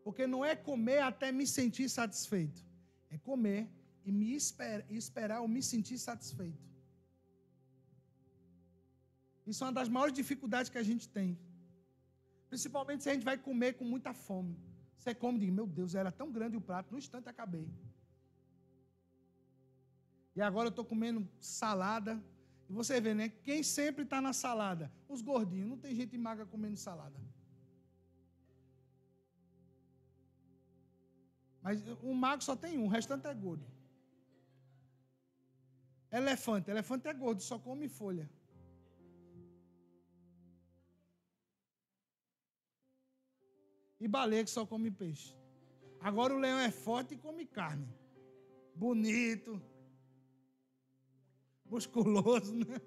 Porque não é comer até me sentir satisfeito. É comer e esperar eu me sentir satisfeito. Isso é uma das maiores dificuldades que a gente tem. Principalmente se a gente vai comer com muita fome. Você come e diz, meu Deus, era tão grande o prato, no instante acabei. E agora eu estou comendo salada. E você vê, né? Quem sempre está na salada? Os gordinhos. Não tem gente magra comendo salada. Mas o magro só tem um, o restante é gordo. Elefante é gordo, só come folha. E baleia que só come peixe. Agora o leão é forte e come carne. Bonito. Musculoso, né?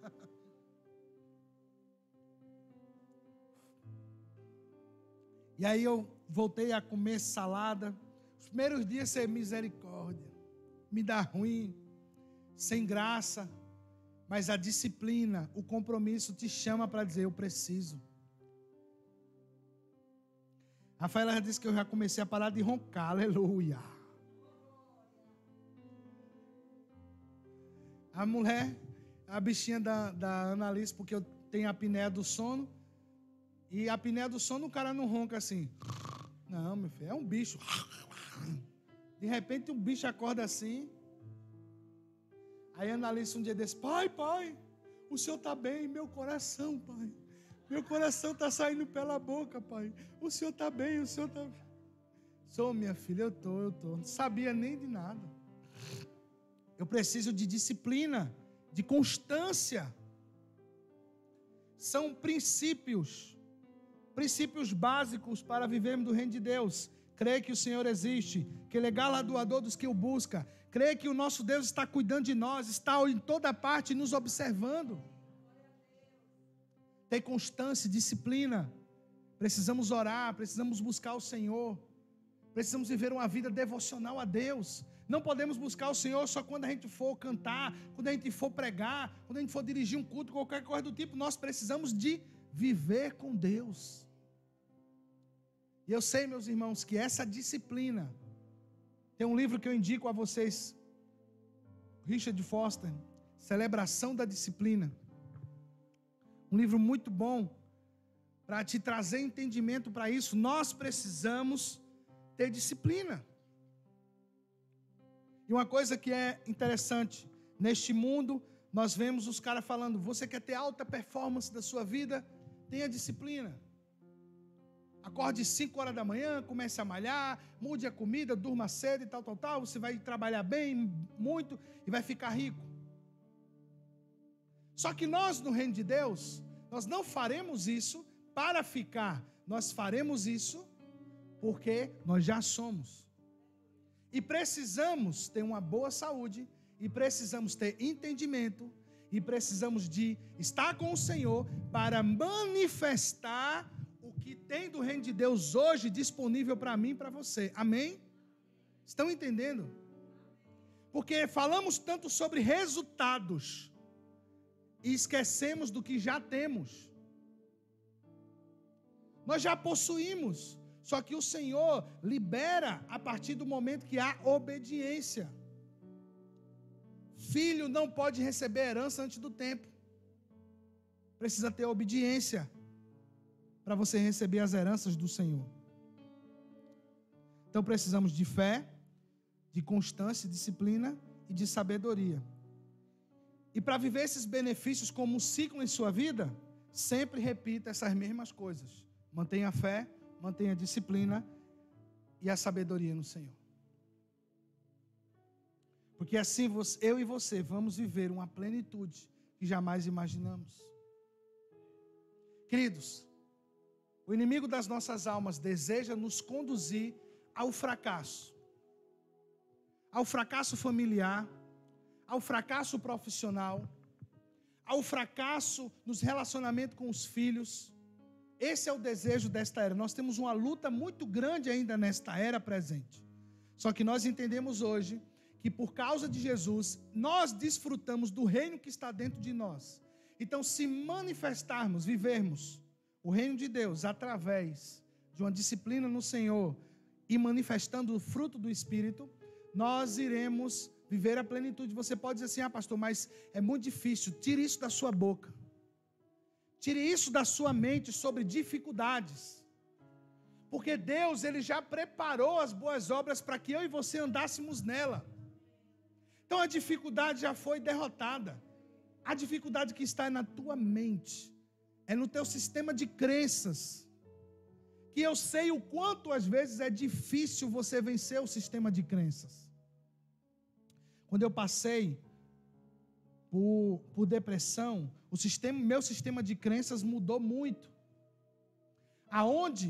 E aí eu voltei a comer salada. Os primeiros dias ser misericórdia. Me dá ruim. Sem graça. Mas a disciplina, o compromisso te chama para dizer, eu preciso. Rafaela já disse que eu já comecei a parar de roncar. Aleluia. A mulher, a bichinha da Annalise, porque eu tenho a apneia do sono. E a apneia do sono, o cara não ronca assim. Não, meu filho, é um bicho. De repente, um bicho acorda assim. Aí a Annalise um dia disse, pai, o senhor está bem, meu coração, pai. Meu coração está saindo pela boca, pai. O senhor está bem, o senhor está... Sou, minha filha, eu estou. Não sabia nem de nada. Eu preciso de disciplina, de constância. São princípios básicos para vivermos do reino de Deus. Crer que o Senhor existe, que Ele é galardoador dos que o buscam. Crer que o nosso Deus está cuidando de nós, está em toda parte nos observando. Ter constância, disciplina. Precisamos orar, precisamos buscar o Senhor. Precisamos viver uma vida devocional a Deus. Não podemos buscar o Senhor só quando a gente for cantar, quando a gente for pregar, quando a gente for dirigir um culto, qualquer coisa do tipo. Nós precisamos de viver com Deus. E eu sei, meus irmãos, que essa disciplina, tem um livro que eu indico a vocês, Richard Foster, Celebração da Disciplina. Um livro muito bom para te trazer entendimento para isso. Nós precisamos ter disciplina. E uma coisa que é interessante, neste mundo, nós vemos os caras falando, você quer ter alta performance da sua vida? Tenha disciplina. Acorde 5 horas da manhã, comece a malhar, mude a comida, durma cedo e tal, você vai trabalhar bem, muito, e vai ficar rico. Só que nós, no reino de Deus, nós não faremos isso para ficar, nós faremos isso porque nós já somos. E precisamos ter uma boa saúde, e precisamos ter entendimento, e precisamos de estar com o Senhor para manifestar o que tem do reino de Deus hoje disponível para mim e para você. Amém? Estão entendendo? Porque falamos tanto sobre resultados e esquecemos do que já temos. Nós já possuímos, só que o Senhor libera a partir do momento que há obediência. Filho não pode receber herança antes do tempo. Precisa ter obediência para você receber as heranças do Senhor. Então precisamos de fé, de constância, disciplina e de sabedoria. E para viver esses benefícios como um ciclo em sua vida, sempre repita essas mesmas coisas. Mantenha a fé, mantenha a disciplina e a sabedoria no Senhor. Porque assim eu e você vamos viver uma plenitude que jamais imaginamos. Queridos, o inimigo das nossas almas deseja nos conduzir ao fracasso familiar, ao fracasso profissional, ao fracasso nos relacionamentos com os filhos. Esse é o desejo desta era. Nós temos uma luta muito grande ainda nesta era presente. Só que nós entendemos hoje que por causa de Jesus, nós desfrutamos do reino que está dentro de nós. Então, se manifestarmos, vivermos o reino de Deus através de uma disciplina no Senhor e manifestando o fruto do Espírito, nós iremos viver a plenitude. Você pode dizer assim, pastor, mas é muito difícil. Tire isso da sua boca. Tire isso da sua mente sobre dificuldades. Porque Deus, Ele já preparou as boas obras para que eu e você andássemos nela. Então a dificuldade já foi derrotada. A dificuldade que está na tua mente, é no teu sistema de crenças. Que eu sei o quanto às vezes é difícil você vencer o sistema de crenças. Quando eu passei por depressão, meu sistema de crenças mudou muito. Aonde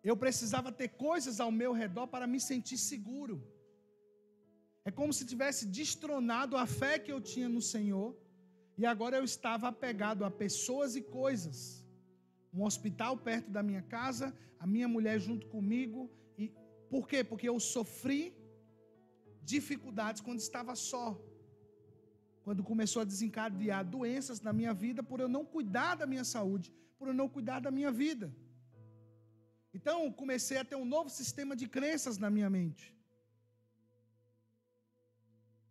eu precisava ter coisas ao meu redor para me sentir seguro. É como se tivesse destronado a fé que eu tinha no Senhor, e agora eu estava apegado a pessoas e coisas. Um hospital perto da minha casa, a minha mulher junto comigo. E por quê? Porque eu sofri dificuldades quando estava só. Quando começou a desencadear doenças na minha vida, por eu não cuidar da minha saúde, por eu não cuidar da minha vida. Então, comecei a ter um novo sistema de crenças na minha mente.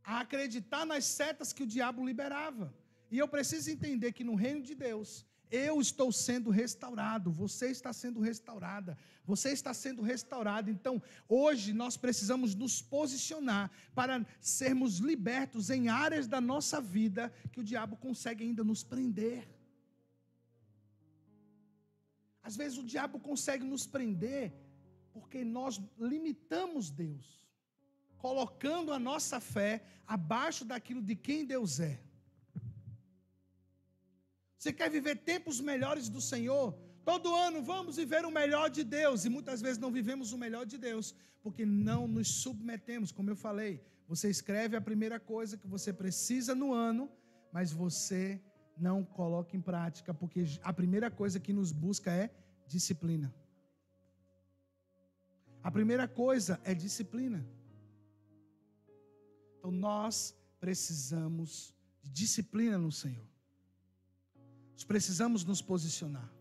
A acreditar nas setas que o diabo liberava. E eu preciso entender que no reino de Deus, eu estou sendo restaurado, você está sendo restaurada, você está sendo restaurado. Então, hoje nós precisamos nos posicionar para sermos libertos em áreas da nossa vida que o diabo consegue ainda nos prender. Às vezes o diabo consegue nos prender porque nós limitamos Deus, colocando a nossa fé abaixo daquilo de quem Deus é. Você quer viver tempos melhores do Senhor? Todo ano vamos viver o melhor de Deus, e muitas vezes não vivemos o melhor de Deus, porque não nos submetemos. Como eu falei, você escreve a primeira coisa que você precisa no ano, mas você não coloca em prática, porque a primeira coisa que nos busca é disciplina. A primeira coisa é disciplina. Então nós precisamos de disciplina no Senhor. Nós precisamos nos posicionar.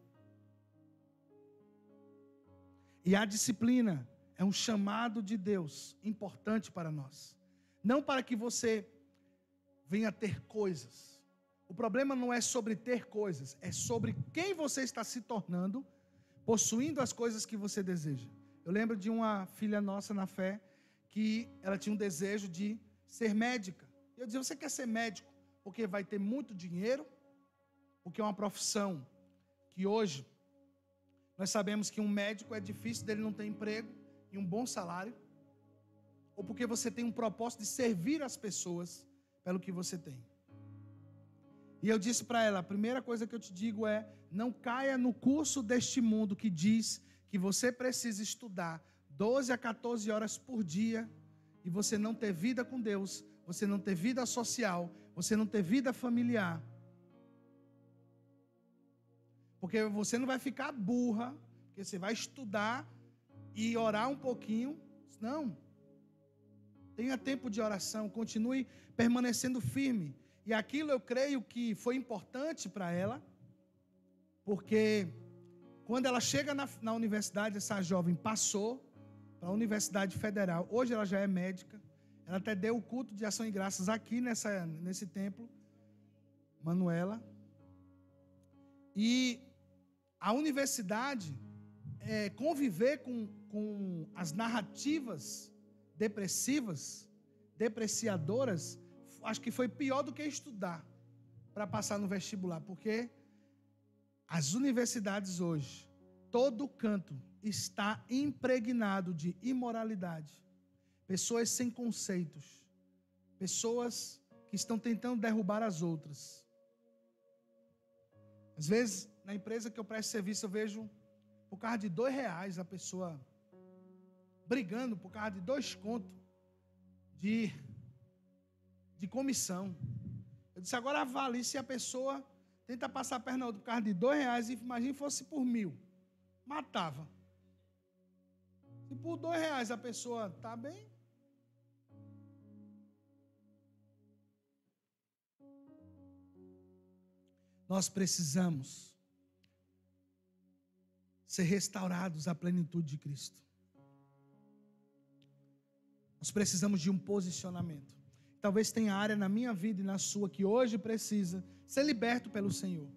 E a disciplina é um chamado de Deus importante para nós. Não para que você venha ter coisas. O problema não é sobre ter coisas, é sobre quem você está se tornando, possuindo as coisas que você deseja. Eu lembro de uma filha nossa na fé, que ela tinha um desejo de ser médica. Eu dizia, você quer ser médico porque vai ter muito dinheiro? Porque é uma profissão que hoje, nós sabemos que um médico é difícil dele não ter emprego e um bom salário. Ou porque você tem um propósito de servir as pessoas pelo que você tem. E eu disse para ela, a primeira coisa que eu te digo é, não caia no curso deste mundo que diz que você precisa estudar 12 a 14 horas por dia e você não ter vida com Deus, você não ter vida social, você não ter vida familiar. Porque você não vai ficar burra, porque você vai estudar e orar um pouquinho. Não. Tenha tempo de oração, continue permanecendo firme. E aquilo eu creio que foi importante para ela, porque quando ela chega na universidade, essa jovem passou para a Universidade Federal. Hoje ela já é médica. Ela até deu o culto de ação e graças aqui nesse templo, Manuela. E a universidade, conviver com as narrativas depressivas, depreciadoras, acho que foi pior do que estudar para passar no vestibular, porque as universidades hoje, todo canto está impregnado de imoralidade, pessoas sem conceitos, pessoas que estão tentando derrubar as outras. Às vezes, na empresa que eu presto serviço, eu vejo por causa de R$2 a pessoa brigando por causa de 2 contos de comissão. Eu disse, agora avalie se a pessoa tenta passar a perna na outra por causa de R$2 e imagine fosse por 1.000. Matava. Se por R$2 a pessoa está bem, nós precisamos ser restaurados à plenitude de Cristo. Nós precisamos de um posicionamento. Talvez tenha área na minha vida e na sua que hoje precisa ser liberto pelo Senhor.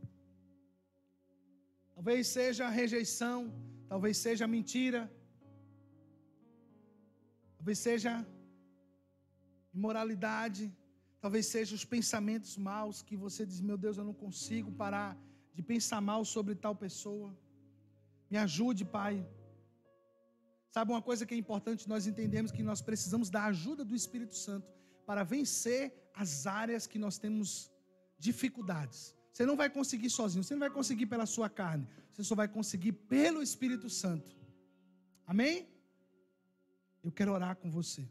Talvez seja a rejeição, talvez seja a mentira, talvez seja imoralidade, talvez seja os pensamentos maus que você diz, meu Deus, eu não consigo parar de pensar mal sobre tal pessoa. Me ajude, Pai. Sabe uma coisa que é importante nós entendemos, que nós precisamos da ajuda do Espírito Santo para vencer as áreas que nós temos dificuldades. Você não vai conseguir sozinho, você não vai conseguir pela sua carne, você só vai conseguir pelo Espírito Santo. Amém? Eu quero orar com você.